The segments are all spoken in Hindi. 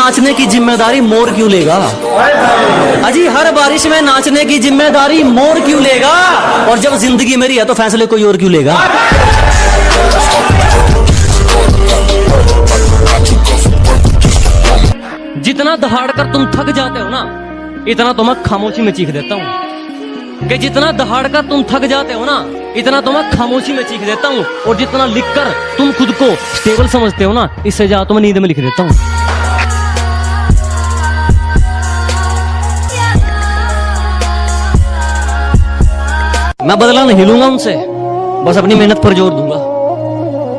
नाचने की जिम्मेदारी मोर क्यों लेगा? अजी हर बारिश में नाचने की जिम्मेदारी मोर क्यों लेगा? और जब जिंदगी मेरी है तो फैसले कोई और क्यों लेगा? जितना दहाड़ कर तुम थक जाते हो ना, इतना तो मैं खामोशी में चीख देता हूँ। कि जितना दहाड़ कर तुम थक जाते हो ना, इतना तो मैं खामोशी में चीख देता हूँ। और जितना लिखकर तुम खुद को स्टेबल समझते हो ना, इससे ज्यादा तो मैं नींद में लिख देता हूँ। मैं बदला नहीं लूंगा उनसे, बस अपनी मेहनत पर जोर दूंगा।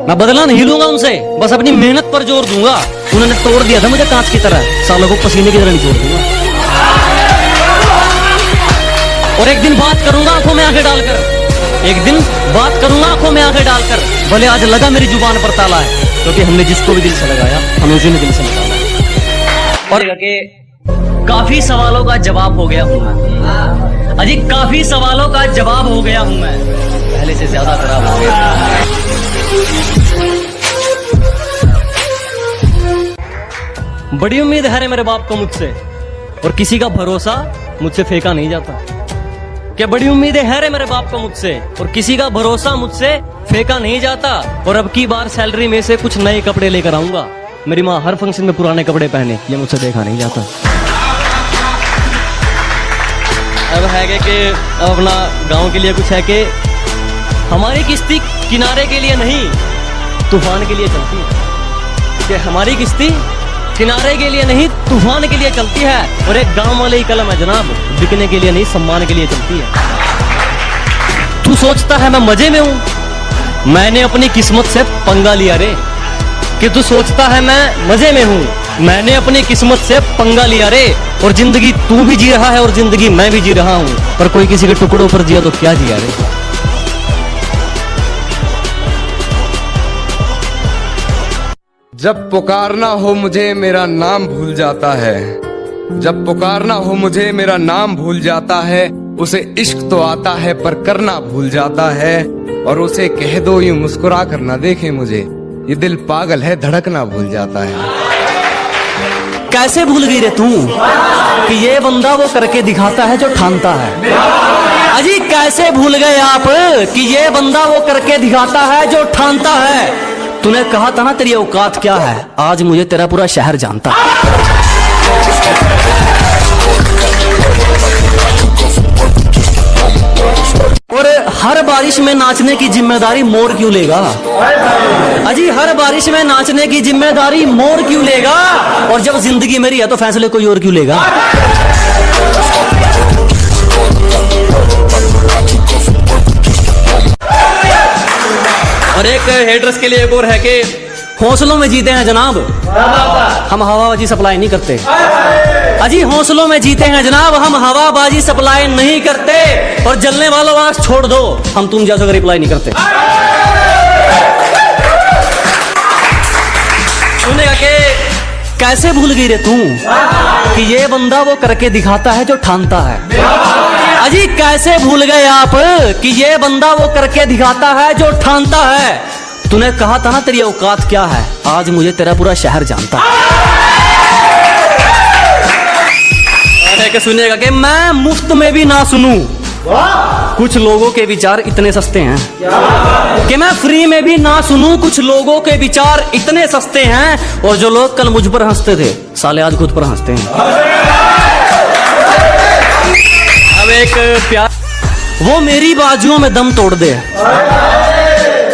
मैं बदला नहीं लूंगा उनसे, बस अपनी मेहनत पर जोर दूंगा। उन्होंने तोड़ दिया था मुझे कांच की तरह, सालों को पसीने की तरह निचोड़ दूंगा। और एक दिन बात करूंगा आंखों में आंखें डालकर, एक दिन बात करूंगा आंखों में आंखें डालकर। भले आज लगा मेरी जुबान पर ताला है, क्योंकि हमने जिसको भी दिल से लगाया हमें उसी ने दिल से लगाया। और काफी सवालों का जवाब हो गया हूं मैं। अजी काफी सवालों का जवाब हो गया हूं मैं, पहले से ज्यादा खराब हो गया। बड़ी उम्मीद है मेरे बाप को मुझसे, और किसी का भरोसा मुझसे फेंका नहीं जाता। क्या बड़ी उम्मीदें है रे मेरे बाप को मुझसे, और किसी का भरोसा मुझसे फेंका नहीं जाता। और अब की बार सैलरी में से कुछ नए कपड़े लेकर आऊंगा। मेरी माँ हर फंक्शन में पुराने कपड़े पहने, ये मुझसे देखा नहीं जाता। अब है कि अब अपना गांव के लिए कुछ है कि हमारी किश्ती किनारे के लिए नहीं तूफान के लिए चलती है। कि हमारी किश्ती किनारे के लिए नहीं तूफान के लिए चलती है। और एक गांव वाले ही कलम है जनाब, बिकने के लिए नहीं सम्मान के लिए चलती है। तू सोचता है मैं मजे में हूं, मैंने अपनी किस्मत से पंगा लिया रे। कि तू सोचता है मैं मजे में हूं, मैंने अपनी किस्मत से पंगा लिया रे। और जिंदगी तू भी जी रहा है और जिंदगी मैं भी जी रहा हूं, पर कोई किसी के टुकड़ों पर जिया तो क्या जिया रे। जब पुकारना हो मुझे मेरा नाम भूल जाता है, जब पुकारना हो मुझे मेरा नाम भूल जाता है। उसे इश्क तो आता है पर करना भूल जाता है। और उसे कह दो यूं मुस्कुरा कर ना देखे मुझे, ये दिल पागल है धड़कना भूल जाता है। कैसे भूल गई रे तू कि ये बंदा वो करके दिखाता है जो ठानता है? अजी कैसे भूल गए आप कि ये बंदा वो करके दिखाता है जो ठानता है? तूने कहा था ना तेरी औकात क्या है, आज मुझे तेरा पूरा शहर जानता है। और हर बारिश में नाचने की जिम्मेदारी मोर क्यों लेगा? अजी हर बारिश में नाचने की जिम्मेदारी मोर क्यों लेगा? और जब जिंदगी मेरी है तो फैसले कोई और क्यों लेगा? और एक हेटर्स के लिए एक और है कि हौसलों में जीते हैं जनाब, हम हवाबाजी सप्लाई नहीं करते। अजी हौसलों में जीते हैं जनाब, हम हवाबाजी सप्लाई नहीं करते। और जलने वालों आंख छोड़ दो, हम तुम जैसा का रिप्लाई नहीं करते। सुनेगा कि कैसे भूल गई रे तू कि ये बंदा वो करके दिखाता है जो ठानता है? अजी कैसे भूल गए आप कि ये बंदा वो करके दिखाता है जो ठानता है? तूने कहा था ना तेरी औकात क्या है, आज मुझे तेरा पूरा शहर जानता है। के सुनेगा कि मैं मुफ्त में भी ना सुनूं, कुछ लोगों के विचार इतने सस्ते हैं कि मैं फ्री में भी ना सुनूं। कुछ लोगों के विचार इतने सस्ते हैं, और जो लोग कल मुझ पर हंसते थे साले आज खुद पर हंसते हैं। अब एक प्यार, वो मेरी बाजुओं में दम तोड़ दे,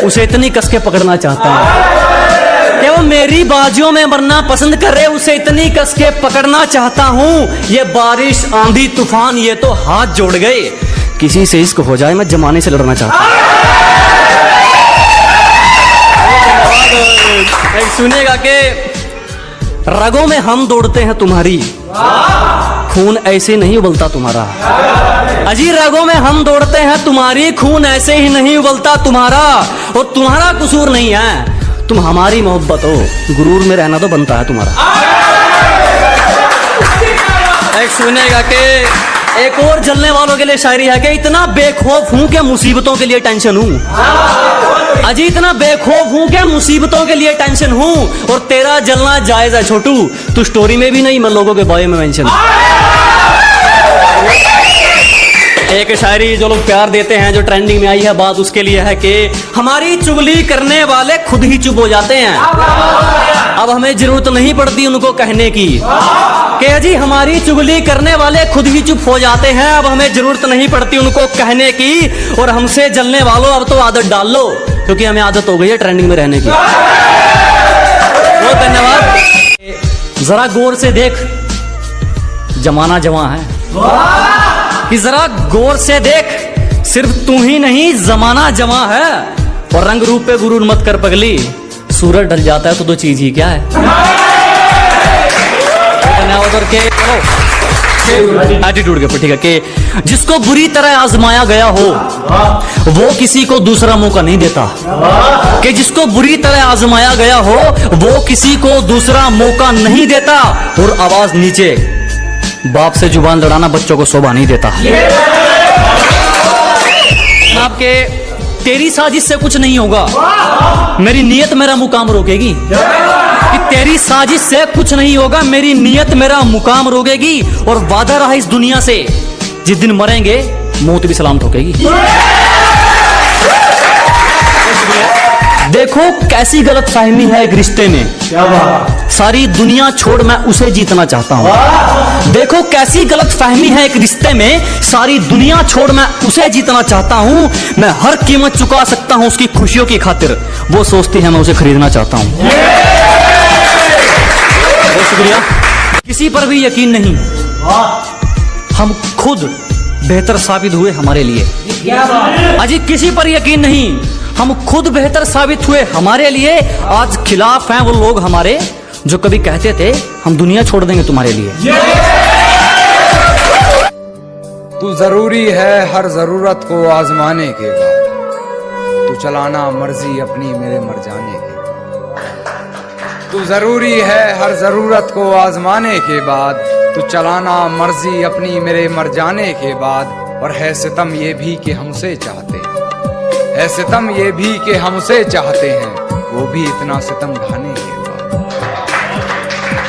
उसे इतनी कस के पकड़ना चाहता है कि वो मेरी बाजुओं में मरना पसंद करे, उसे इतनी कस के पकड़ना चाहता हूं। ये बारिश आंधी तूफान ये तो हाथ जोड़ गए, किसी से इश्क हो जाए मैं जमाने से लड़ना चाहता हूं। सुनेगा कि रगों में हम दौड़ते हैं तुम्हारी, खून ऐसे नहीं उबलता तुम्हारा। अजी रगों में हम दौड़ते हैं तुम्हारी, खून ऐसे ही नहीं उबलता तुम्हारा। और तुम्हारा कसूर नहीं है, तुम हमारी मोहब्बत हो, गुरूर में रहना तो बनता है तुम्हारा। एक सुनेगा कि एक और जलने वालों के लिए शायरी है कि इतना बेखौफ हूं कि मुसीबतों के लिए टेंशन हूं। अजी इतना बेखौफ हूं क्या मुसीबतों के लिए टेंशन हूं, और तेरा जलना जायज है छोटू, तू स्टोरी में भी नहीं मैं लोगों के बारे में मेंशन। एक शायरी जो लोग प्यार देते हैं, जो ट्रेंडिंग में आई है बात, उसके लिए है कि हमारी चुगली करने वाले खुद ही चुप हो जाते हैं, अब हमें जरूरत नहीं पड़ती उनको कहने की। कि जी हमारी चुगली करने वाले खुद ही चुप हो जाते हैं, अब हमें जरूरत नहीं पड़ती उनको कहने की, और हमसे जलने वालों अब तो आदत डाल लो, क्योंकि हमें आदत हो गई है ट्रेंडिंग में रहने की। बहुत धन्यवाद। जरा गौर से देख, जमाना जवां है, कि जरा गौर से देख, सिर्फ तू ही नहीं जमाना जवां है, और रंग रूप पे गुरूर मत कर पगली, सूरज ढल जाता है तो चीज ही क्या है। एटीट्यूड के ऊपर ठीक है कि जिसको बुरी तरह आजमाया गया हो वो किसी को दूसरा मौका नहीं देता, कि जिसको बुरी तरह आजमाया गया हो वो किसी को दूसरा मौका नहीं देता, और आवाज नीचे, बाप से जुबान लड़ाना बच्चों को शोभा नहीं देता। आपके तेरी साजिश से कुछ नहीं होगा, मेरी नीयत मेरा मुकाम रोकेगी, कि तेरी साजिश से कुछ नहीं होगा, मेरी नीयत मेरा मुकाम रोकेगी, और वादा रहा इस दुनिया से, जिस दिन मरेंगे मौत भी सलाम ठोकेगी। देखो कैसी गलत फहमी है एक रिश्ते में, सारी दुनिया छोड़ मैं उसे जीतना चाहता हूं। देखो कैसी गलत फहमी है एक रिश्ते में, सारी दुनिया छोड़ मैं उसे जीतना चाहता हूं, मैं हर कीमत चुका सकता हूं उसकी खुशियों की खातिर, वो सोचती है मैं उसे खरीदना चाहता हूं। बहुत शुक्रिया। किसी पर भी यकीन नहीं, हम खुद बेहतर साबित हुए हमारे लिए। अजी किसी पर यकीन नहीं, हम खुद बेहतर साबित हुए हमारे लिए। आज खिलाफ हैं वो लोग हमारे जो कभी कहते थे हम दुनिया छोड़ देंगे तुम्हारे लिए। तू जरूरी है हर जरूरत को आजमाने के बाद, तू चलाना मर्जी अपनी मेरे मर जाने के। तू जरूरी है हर जरूरत को आजमाने के बाद, तू चलाना मर्जी अपनी मेरे मर जाने के बाद। और है सितम ये भी कि हमसे चाहते हैं, है सितम ये भी कि हमसे चाहते हैं, वो भी इतना सितम ढाने के बाद,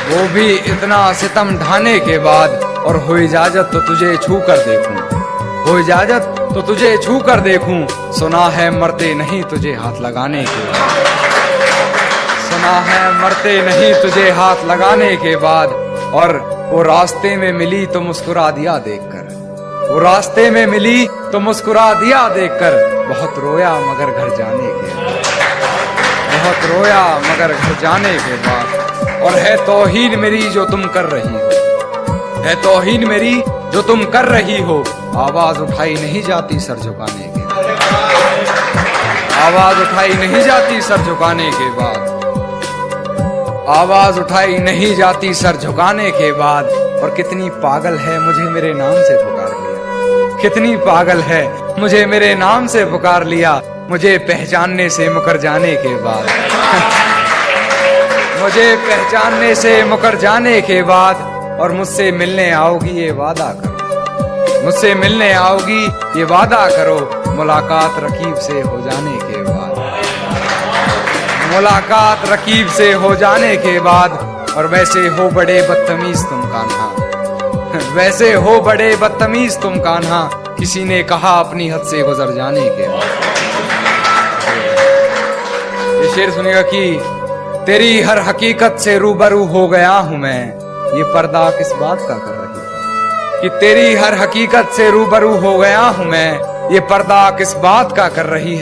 वो भी इतना सितम ढाने के बाद। और हो इजाजत तो तुझे छू कर देखूं, हो इजाजत तो तुझे छू कर देखूं, सुना है मरते नहीं तुझे हाथ लगाने के बाद, सुना है मरते नहीं तुझे हाथ लगाने के बाद। और वो रास्ते में मिली तो मुस्कुरा दिया देखकर, वो रास्ते में मिली तो मुस्कुरा दिया देखकर, बहुत रोया मगर घर जाने के बाद, बहुत रोया मगर घर जाने के बाद। और है तौहीन मेरी जो तुम कर रही हो, है तौहीन मेरी जो तुम कर रही हो, आवाज उठाई नहीं जाती सर झुकाने के बाद, आवाज उठाई नहीं जाती सर झुकाने के बाद, आवाज उठाई नहीं जाती सर झुकाने के बाद। और कितनी पागल है मुझे मेरे नाम से पुकार लिया, कितनी पागल है मुझे मेरे नाम से पुकार लिया, मुझे पहचानने से मुकर जाने के बाद, मुझे पहचानने से मुकर जाने के बाद। और मुझसे मिलने आओगी ये वादा करो, मुझसे मिलने आओगी ये वादा करो, मुलाकात रकीब से हो जाने के बाद, मुलाकात रकीब से हो जाने के बाद। और वैसे हो बड़े बदतमीज तुम कान्हा, वैसे हो बड़े बदतमीज तुम कान्हा, किसी ने कहा अपनी हद से गुजर जाने के बाद। ये शेर सुनिएगा कि तेरी हर हकीकत से रूबरू हो गया हूं मैं, ये पर्दा किस बात का कर रही है, कि तेरी हर हकीकत से रूबरू हो गया हूं मैं, ये पर्दा किस बात का कर रही है।